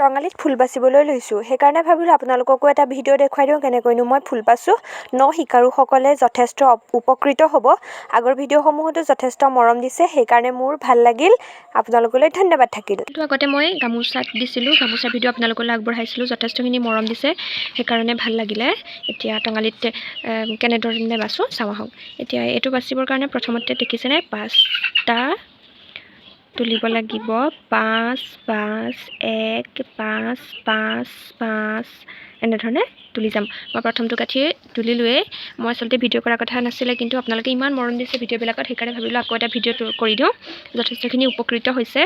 টঙালিত ফুল বাচিবলৈ লৈছোঁ সেইকাৰণে ভাবিলোঁ আপোনালোককো এটা ভিডিঅ' দেখুৱাই দিওঁ কেনেকৈনো মই ফুল বাচোঁ শিকাৰুসকলে যথেষ্ট উপকৃত হ'ব আগৰ ভিডিঅ'সমূহতো যথেষ্ট মৰম দিছে সেইকাৰণে মোৰ ভাল লাগিল আপোনালোকলৈ ধন্যবাদ থাকিল কিন্তু আগতে মই গামোচাত দিছিলোঁ গামোচাৰ ভিডিঅ' আপোনালোকলৈ আগবঢ়াইছিলোঁ যথেষ্টখিনি মৰম দিছে সেইকাৰণে ভাল লাগিলে এতিয়া টঙালিত কেনেধৰণে বাচোঁ চাওঁ আহক এতিয়া এইটো বাচিবৰ কাৰণে প্ৰথমতে দেখিছেনে 5টা তুলিব লাগিব 5 5 1 5 5 5 এনেধৰণে তুলি যাম মই প্ৰথমটো কাঠি তুলিলোৱেই মই আচলতে ভিডিঅ' কৰাৰ কথা নাছিলে কিন্তু আপোনালোকে ইমান মৰম দিছে ভিডিঅ'বিলাকত সেইকাৰণে ভাবিলোঁ আকৌ এটা ভিডিঅ' কৰি দিওঁ যথেষ্টখিনি উপকৃত হৈছে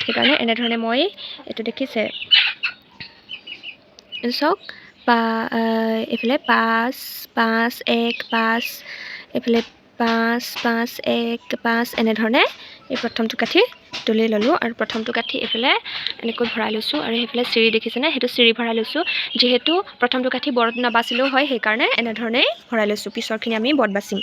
সেইকাৰণে এনেধৰণে মই এইটো দেখিছে চাওক এইফালে 5 5 1 5 এইফালে 5 5 1 5 এনেধৰণে এই প্ৰথমটো কাঠি তুলি ল'লোঁ আৰু প্ৰথমটো কাঠি এইফালে এনেকৈ ভৰাই লৈছোঁ আৰু সেইফালে চিৰি দেখিছেনে সেইটো চিৰি ভৰাই লৈছোঁ যিহেতু প্ৰথমটো কাঠি বৰত নাবাচিলেও হয় সেইকাৰণে এনেধৰণেই ভৰাই লৈছোঁ পিছৰখিনি আমি বৰত বাচিম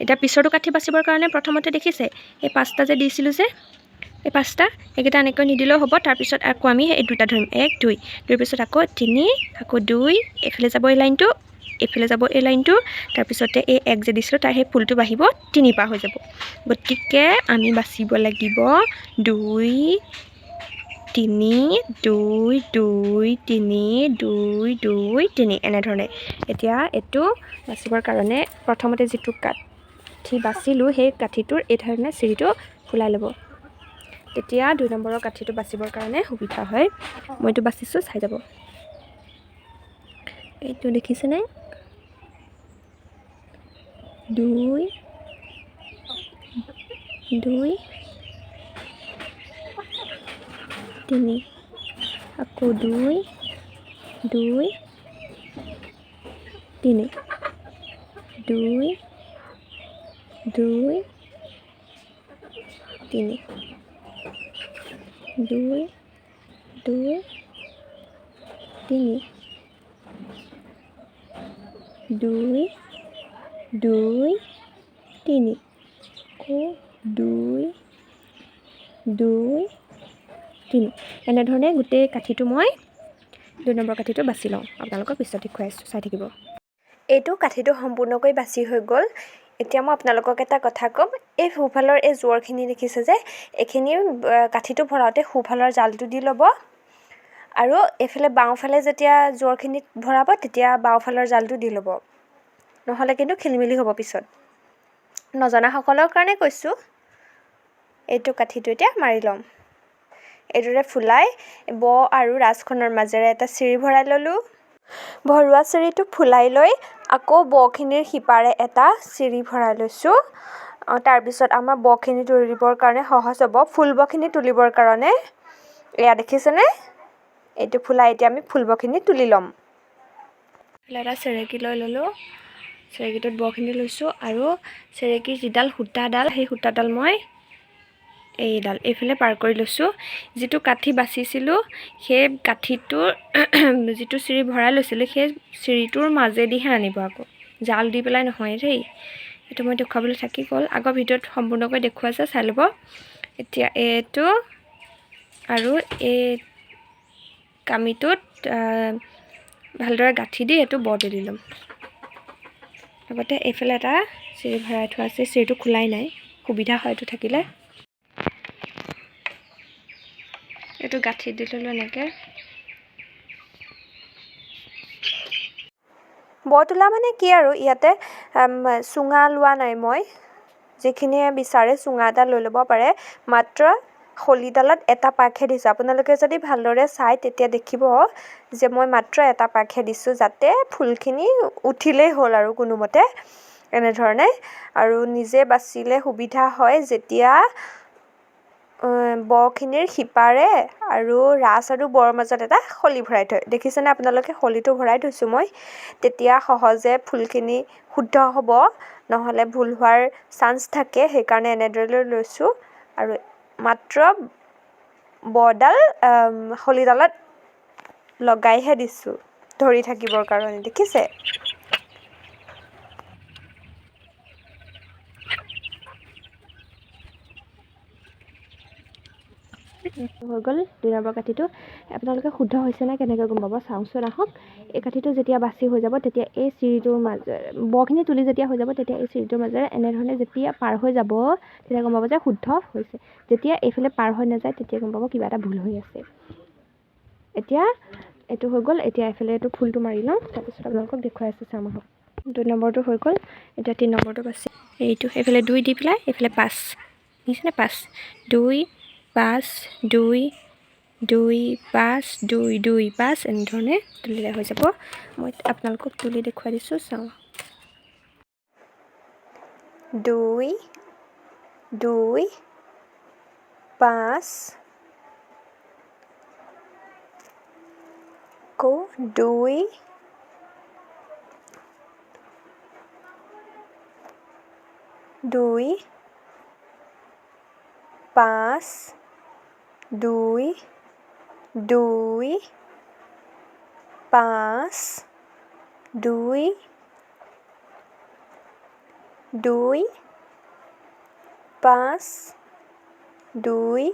এতিয়া পিছৰটো কাঠি বাচিবৰ কাৰণে প্ৰথমতে দেখিছে এই 5টা যে দিছিলোঁ যে এই 5টা এইকেইটা এনেকৈ নিদিলেও হ'ব তাৰপিছত আকৌ আমি এই দুটা ধৰিম 1 2 দুইৰ পিছত আকৌ 3 আকৌ 2 এইফালে যাব এই লাইনটো এইফালে যাব এই লাইনটো তাৰপিছতে এই 1 যে দিছিলোঁ তাৰ সেই ফুলটো বাঢ়িব 3 পাৰ হৈ যাব গতিকে আমি বাচিব লাগিব 2 3 2 2 3 2 2 3 এনেধৰণে এতিয়া এইটো বাচিবৰ কাৰণে প্ৰথমতে যিটো কাঠি বাচিলোঁ সেই কাঠিটোৰ এই ধৰণে চিৰিটো ফুলাই ল'ব তেতিয়া 2 নম্বৰৰ কাঠিটো বাচিবৰ কাৰণে সুবিধা হয় মই এইটো বাচিছোঁ চাই যাব এইটো দেখিছেনে 2 2 3 আকৌ 2 2 3 2 2 3 2 2 3 2 2 3 আকৌ 2 2 3 এনেধৰণে গোটেই কাঠিটো মই 2 নম্বৰ কাঠিটো বাছি লওঁ আপোনালোকক পিছত দেখুৱাই আছোঁ চাই থাকিব এইটো কাঠিটো সম্পূৰ্ণকৈ বাছি হৈ গ'ল এতিয়া মই আপোনালোকক এটা কথা ক'ম এই সোঁফালৰ এই জোৰখিনি দেখিছে যে এইখিনি কাঠিটো ভৰাওঁতে সোঁফালৰ জালটো দি ল'ব আৰু এইফালে বাওঁফালে যেতিয়া জোৰখিনিত ভৰাব তেতিয়া বাওঁফালৰ জালটো দি ল'ব নহ'লে কিন্তু খেলিমেলি হ'ব পিছত নজনাসকলৰ কাৰণে কৈছোঁ এইটো কাঠিটো এতিয়া মাৰি ল'ম এইদৰে ফুলাই আৰু ৰাছখনৰ মাজেৰে এটা চিৰি ভৰাই ল'লোঁ ভৰোৱা চিৰিটো ফুলাই লৈ আকৌ খিনিৰ সিপাৰে এটা চিৰি ভৰাই লৈছোঁ তাৰপিছত আমাৰ খিনি তুলিবৰ কাৰণে সহজ হ'ব ফুল খিনি তুলিবৰ কাৰণে এয়া দেখিছেনে এইটো ফুলাই এতিয়া আমি ফুল খিনি তুলি ল'ম এটা চেৰেকী লৈ ল'লোঁ চেৰেকীটোত খিনি লৈছোঁ আৰু চেৰেকীৰ যিডাল সূতাডাল সেই সূতাডাল মই এইডাল এইফালে পাৰ কৰি লৈছোঁ যিটো কাঠি বাচিছিলোঁ সেই কাঠিটোৰ যিটো চিৰি ভৰাই লৈছিলোঁ সেই চিৰিটোৰ মাজেদিহে আনিব আকৌ জাল দি পেলাই নহয় দেই এইটো মই দেখুৱাবলৈ থাকি গ'ল আগৰ ভিডিঅ'ত সম্পূৰ্ণকৈ দেখুৱাইছে চাই ল'ব এতিয়া এইটো আৰু এই কামিটোত ভালদৰে গাঁঠি দি এইটো বৰ দি ল'ম লগতে এইফালে এটা চিৰি ভৰাই থোৱা আছে চিৰিটো খোলাই নাই সুবিধা হয় এইটো থাকিলে এইটো গাঁঠি দি ল'লোঁ এনেকৈ বৰ তোলা মানে কি আৰু ইয়াতে চুঙা লোৱা নাই মই যিখিনিয়ে বিচাৰে চুঙা এটা লৈ ল'ব পাৰে মাত্ৰ খলিডালত এটা পাকহে দিছোঁ আপোনালোকে যদি ভালদৰে চাই তেতিয়া দেখিব যে মই মাত্ৰ এটা পাকহে দিছোঁ যাতে ফুলখিনি উঠিলেই হ'ল আৰু কোনোমতে এনেধৰণে আৰু নিজে বাচিলে সুবিধা হয় যেতিয়া খিনিৰ সিপাৰে আৰু ৰাছ আৰু বৰ মাজত এটা খলি ভৰাই থয় দেখিছেনে আপোনালোকে খলিটো ভৰাই থৈছোঁ মই তেতিয়া সহজে ফুলখিনি শুদ্ধ হ'ব নহ'লে ভুল হোৱাৰ চান্স থাকে সেইকাৰণে এনেদৰে লৈছোঁ আৰু মাত্ৰ বৰডাল খলিডালত লগাইহে দিছোঁ ধৰি থাকিবৰ কাৰণে দেখিছে হৈ গ'ল 2 নম্বৰ কাঠিটো আপোনালোকে শুদ্ধ হৈছে নে কেনেকৈ গম পাব চাওঁচোন আহক এই কাঠিটো যেতিয়া বাছি হৈ যাব তেতিয়া এই চিৰিটোৰ মাজেৰে বখিনি তুলি যেতিয়া হৈ যাব তেতিয়া এই চিৰিটোৰ মাজেৰে এনেধৰণে যেতিয়া পাৰ হৈ যাব তেতিয়া গম পাব যে শুদ্ধ হৈছে যেতিয়া এইফালে পাৰ হৈ নাযায় তেতিয়া গম পাব কিবা এটা ভুল হৈ আছে এতিয়া এইটো হৈ গ'ল এতিয়া এইফালে এইটো ফুলটো মাৰি লওঁ তাৰপিছত আপোনালোকক দেখুৱাই আছোঁ চাম আহক 2 নম্বৰটো হৈ গ'ল এতিয়া 3 নম্বৰটো বাছি এইটো এইফালে 2 দি পেলাই এইফালে 5 নিছেনে 5 2 5 2 2 5 2 2 5 এনেধৰণে তুলিলে হৈ যাব মই আপোনালোকক তুলি দেখুৱাই দিছোঁ চাওঁ 2 2 5 আকৌ 2 2 5 2 2 5 2 2 5 2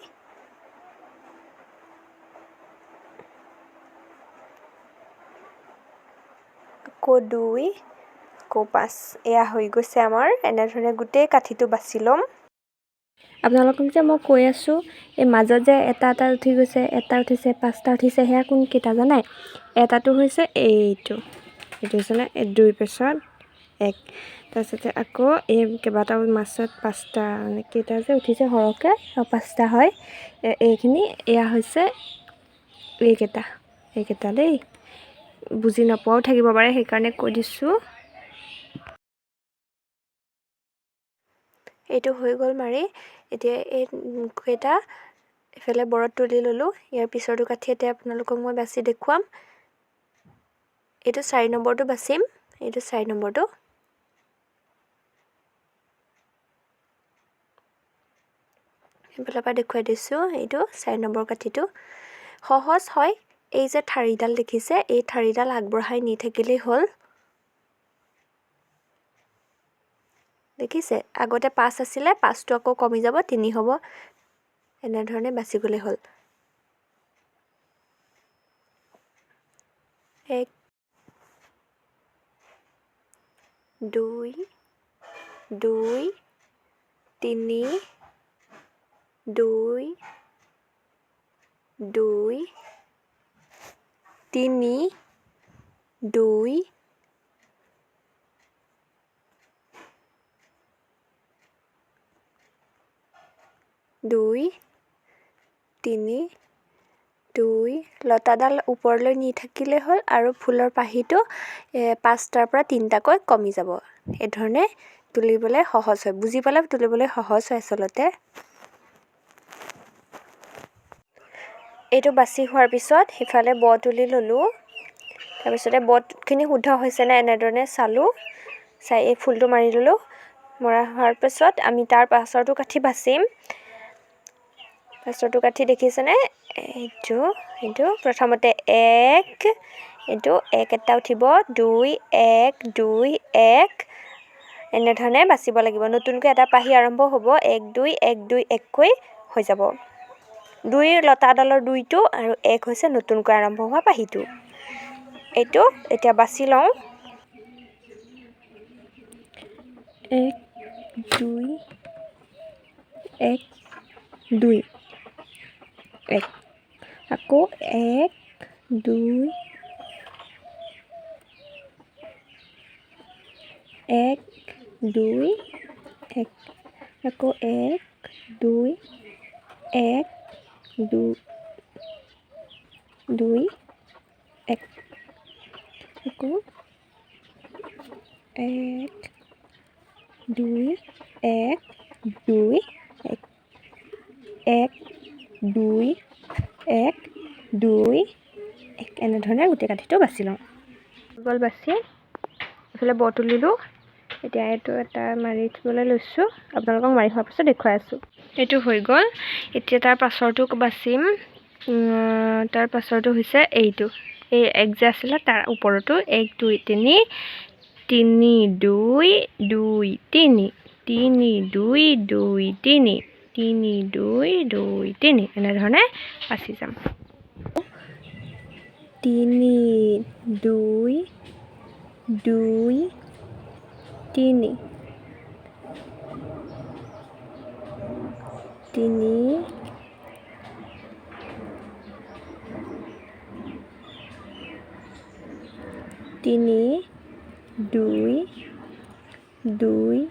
আকৌ 2 আকৌ 5 এয়া হৈ গৈছে আমাৰ এনেধৰণে গোটেই কাঠিটো বাছি ল'ম আপোনালোকক যে মই কৈ আছোঁ এই মাজত যে এটা উঠি গৈছে এটা উঠিছে 5টা উঠিছে সেয়া কোন কেইটা জানে এটাটো হৈছে এইটো হৈছে নে 2 পিছত 1 তাৰপিছতে আকৌ এই কেইবাটাও মাজত 5টা মানে কেইটা যে উঠিছে সৰহকৈ 5টা হয় এইখিনি এয়া হৈছে এইকেইটা দেই বুজি নপোৱাও থাকিব পাৰে সেইকাৰণে কৈ দিছোঁ এইটো হৈ গ'ল মাৰি এতিয়া এই কেইটা এফালে বৰত তুলি ল'লোঁ ইয়াৰ পিছৰটো কাঠি এতিয়া আপোনালোকক মই বাছি দেখুৱাম এইটো 4 নম্বৰটো বাছিম এইটো 4 নম্বৰটো এইফালৰ পৰা দেখুৱাই দিছোঁ এইটো 4 নম্বৰ কাঠিটো সহজ হয় এই যে ঠাৰিডাল দেখিছে এই ঠাৰিডাল আগবঢ়াই নি থাকিলেই হ'ল দেখিছে আগতে 5 আছিলে 5টো আকৌ কমি যাব 3 হ'ব এনেধৰণে বাছি গ'লে হ'ল 1 2 2 3 2 2 3 2 2 3 2 লতাডাল ওপৰলৈ নি থাকিলে হ'ল আৰু ফুলৰ পাহিটো 5টাৰ পৰা 3টাকৈ কমি যাব এই ধৰণে তুলিবলৈ সহজ হয় বুজি পালে তুলিবলৈ সহজ হয় আচলতে এইটো বাছি হোৱাৰ পিছত হিফালে ব তুলি ল'লোঁ তাৰপিছতে বখিনি শুদ্ধ হৈছে নে এনেধৰণে চালোঁ চাই এই ফুলটো মাৰি ল'লোঁ মৰা হোৱাৰ পিছত আমি তাৰ পাছৰটো কাঠি বাছিম পাছৰটো কাঠি দেখিছেনে এইটো প্ৰথমতে 1 এইটো 1 এটা উঠিব 2 1 2 1 এনেধৰণে বাছিব লাগিব নতুনকৈ এটা পাহি আৰম্ভ হ'ব 1 2 1 2 1 কৈ হৈ যাব 2 লতাডালৰ 2টো আৰু 1 হৈছে নতুনকৈ আৰম্ভ হোৱা পাহিটো এইটো এতিয়া বাছি লওঁ 1 2 1 2 1 আকৌ 1 2 1 2 1 আকৌ 1 2 1 2 2 1 আকৌ 1 2 1 2 1 1 2 1 2 1 এনেধৰণে গোটেই কাঠিটো বাছি লওঁ গ'ল বাছি এইফালে ব তুলিলোঁ এতিয়া এইটো এটা মাৰি থ'বলৈ লৈছোঁ আপোনালোকক মাৰি হোৱাৰ পিছত দেখুৱাই আছোঁ এইটো হৈ গ'ল এতিয়া তাৰ পাছৰটো বাছিম তাৰ পাছৰটো হৈছে এইটো এই 1 যে আছিলে তাৰ ওপৰতো 1 2 3 3 2 2 3 3 2 2 3 তিনি 2 2 3 এনেধৰণে বাছি যাম 3 2 2 3 3 তিনি 2 2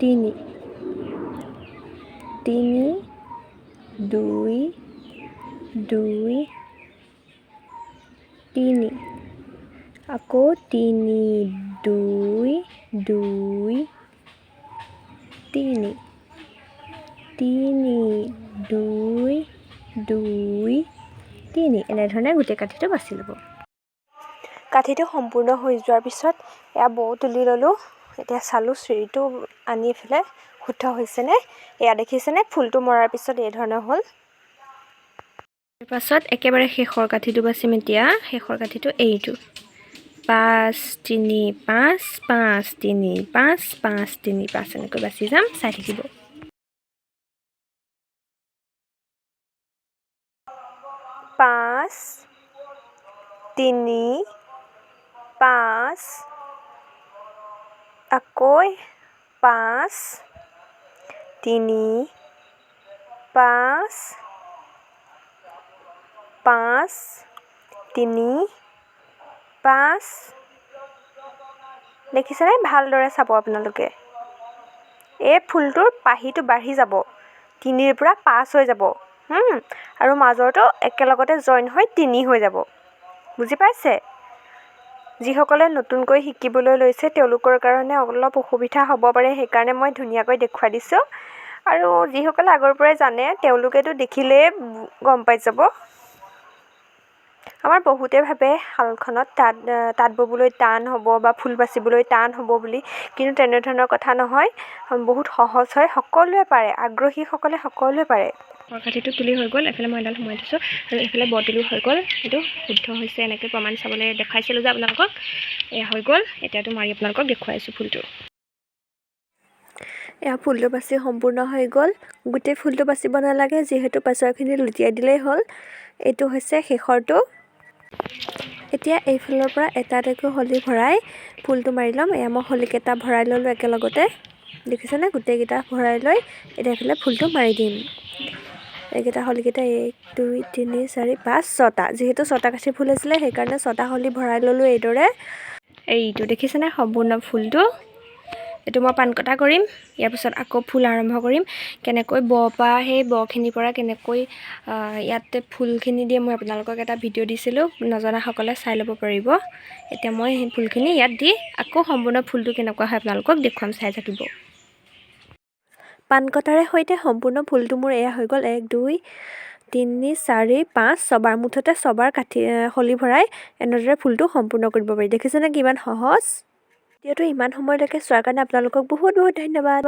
তিনি 3 2 2 3 আকৌ 3 2 2 3 3 2 2 3 এনেধৰণে গোটেই কাঠিটো বাছি ল'ব কাঠিটো সম্পূৰ্ণ হৈ যোৱাৰ পিছত এয়া বৌ তুলি ল'লোঁ এতিয়া চালোঁ চুৰিটো আনি পেলাই শুদ্ধ হৈছেনে এয়া দেখিছেনে ফুলটো মৰাৰ পিছত এই ধৰণৰ হ'ল তাৰ পাছত একেবাৰে শেষৰ কাঠিটো বাছিম এতিয়া শেষৰ কাঠিটো এইটো 5 3 5 5 3 5 5 3 5 এনেকৈ বাছি যাম চাই থাকিব 5 3 5 আকৌ 5 3 5 5 3 5 দেখিছেনে ভালদৰে চাব আপোনালোকে এই ফুলটোৰ পাহিটো বাঢ়ি যাব 3ৰ পৰা 5 হৈ যাব আৰু মাজৰটো একেলগতে জইন হৈ 3 হৈ যাব বুজি পাইছে যিসকলে নতুনকৈ শিকিবলৈ লৈছে তেওঁলোকৰ কাৰণে অলপ অসুবিধা হ'ব পাৰে সেইকাৰণে মই ধুনীয়াকৈ দেখুৱাই দিছোঁ আৰু যিসকলে আগৰ পৰাই জানে তেওঁলোকেতো দেখিলেই গম পাই যাব আমাৰ বহুতে ভাবে শালখনত তাঁত ববলৈ টান হ'ব বা ফুল বাচিবলৈ টান হ'ব বুলি কিন্তু তেনেধৰণৰ কথা নহয় বহুত সহজ হয় সকলোৱে পাৰে আগ্ৰহীসকলে সকলোৱে পাৰে কাঠিটো তুলি হৈ গ'ল এফালে মই এডাল সোমাই দিছোঁ আৰু এফালে বটিলো হৈ গ'ল এইটো শুদ্ধ হৈছে এনেকৈ প্ৰমাণ চাবলৈ দেখাইছিলোঁ যে আপোনালোকক এয়া হৈ গ'ল এতিয়াতো মাৰি আপোনালোকক দেখুৱাইছোঁ ফুলটো এয়া ফুলটো বাচি সম্পূৰ্ণ হৈ গ'ল গোটেই ফুলটো বাচিব নালাগে যিহেতু পাছৰখিনি লুটিয়াই দিলেই হ'ল এইটো হৈছে শেষৰটো এতিয়া এইফালৰ পৰা এটা এটাকৈ হলি ভৰাই ফুলটো মাৰি ল'ম এয়া মই হলিকেইটা ভৰাই ল'লোঁ একেলগতে দেখিছেনে গোটেইকেইটা ভৰাই লৈ এতিয়া এইফালে ফুলটো মাৰি দিম এইকেইটা হলিকেইটা 1 2 3 4 5 6টা যিহেতু 6টা কাঠি ফুল আছিলে সেইকাৰণে 6টা হলি ভৰাই ল'লোঁ এইদৰে এইটো দেখিছেনে সম্পূৰ্ণ ফুলটো এইটো মই পান কটা কৰিম ইয়াৰ পিছত আকৌ ফুল আৰম্ভ কৰিম কেনেকৈ পৰা সেই খিনিৰ পৰা কেনেকৈ ইয়াতে ফুলখিনি দিয়ে মই আপোনালোকক এটা ভিডিঅ' দিছিলোঁ নজনাসকলে চাই ল'ব পাৰিব এতিয়া মই সেই ফুলখিনি ইয়াত দি আকৌ সম্পূৰ্ণ ফুলটো কেনেকুৱা হয় আপোনালোকক দেখুৱাম চাই থাকিব পান কটাৰে সৈতে সম্পূৰ্ণ ফুলটো মোৰ এয়া হৈ গ'ল 1 2 3 4 5 ছবাৰ মুঠতে ছবাৰ কাঠি হলি ভৰাই এনেদৰে ফুলটো সম্পূৰ্ণ কৰিব পাৰি দেখিছেনে কিমান সহজ ভিডিঅ'টো ইমান সময়লৈকে চোৱাৰ কাৰণে আপোনালোকক বহুত বহুত ধন্যবাদ